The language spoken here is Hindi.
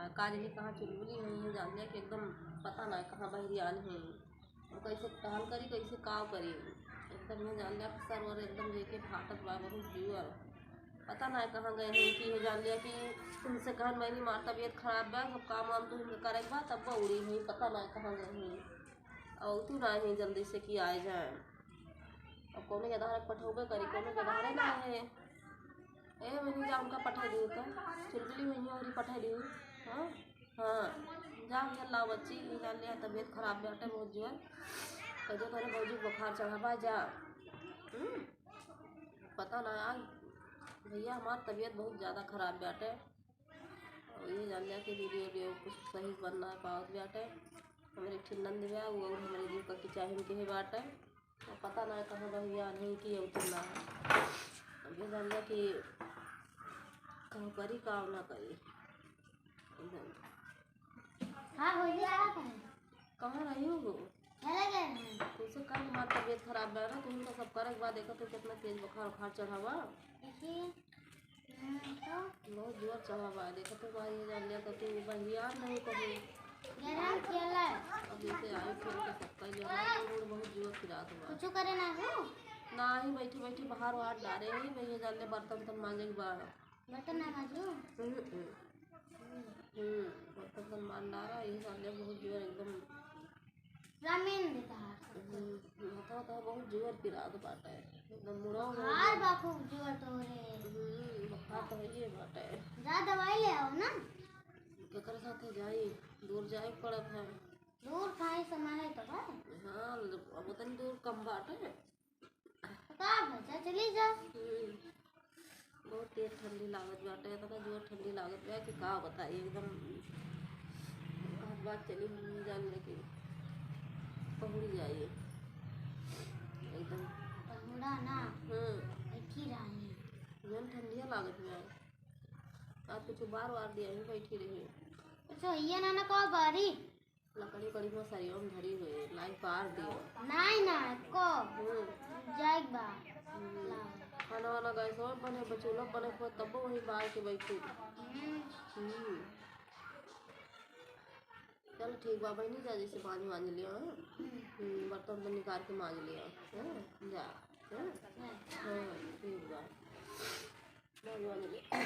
है। काजली कहाँ चुलबुली है जान लिया कि एकदम पता ना कहाँ बहरियान है और कैसे टहल करी कैसे काव करी एकदम ये जान लिया सर और एकदम लेके फाटक बा बहुत जीवर पता ना कहाँ गए हैं कि ये जान लिया कि तुमसे कहन मैंने मार तबीयत खराब बा सब काम वाम तुम करे बा तब उड़ी है पता ना कहाँ गए हैं और तू ना है जल्दी से कि आए जाए अब कौन के आधार पठौबे करी कौन के आधार ना है ए मैंने जा उनका पठा दी तो चुलबुली मैंने और पठा दी। हाँ हाँ जा ला बच्ची जान लिया तबीयत खराब बाटे बहुत जोर कहे करे भौजी बुखार चढ़ावा जा पता ना आज भैया हमारी तबीयत बहुत ज़्यादा ख़राब बाटे और ये जान लिया कि वीडियो कुछ सही बन ना पावत बाटे हमारे ठिनंद बा वो हमारे जीव का कि चाहे के बाटे और पता ना कहाँ भैया नहीं कि उतना है अब ये जान लिया कि कहाँ करी काम ना करी एकदम। हाँ भैया कहाँ रही हो तुमसे कल हमारी तबीयत खराब है ना तुम तो सब करे के बाद देखो तो कितना तेज बुखार उखार चढ़ावा बहुत जोर चढ़ावा देखो तो भाई ये जान लिया तो तू बहिया नहीं कहीं अब जैसे आई फिर के सबका लिया बहुत जोर फिरात हुआ कुछ करे ना हो ना ही बैठी बैठी बाहर वार डाले ही भैया जान ले बर्तन तन मांजे के बाद बर्तन ना माजू बर्तन तन मान डाला यही जान ले बहुत जोर एकदम रामेन देता माथा तो बहुत जोर फिरात बाटे एकदम मुड़ा हार बापू जोर तो रे बुखार तो है ये बाटे जा दवाई ले आओ ना केकर साथे जाई दूर जाए पड़त है दूर खाए समय है तो हाँ अब उतनी दूर कम बाटे का बच्चा चली जा बहुत तेज ठंडी लागत बाटे इतना जोर ठंडी लागत बा कि का बताई एकदम बात चली हम जान लेके पहुड़ी जाइए एकदम पहुड़ा ना बैठी रही जन ठंडिया लागत बा आज कुछ बार वार दिया ही बैठी रही अच्छा ये ना को बारी लकड़ी कड़ी में सरियों में धरी हुई लाई पार दियो नहीं ना को जाए बा खाना वाना गैस और बने बचूला बने को तब वही बाहर के बैठी चल ठीक बा बहनी जा जैसे पानी मांझ लिया बर्तन तो निकाल के मांझ लिया जा हाँ ठीक बा मांझ लिया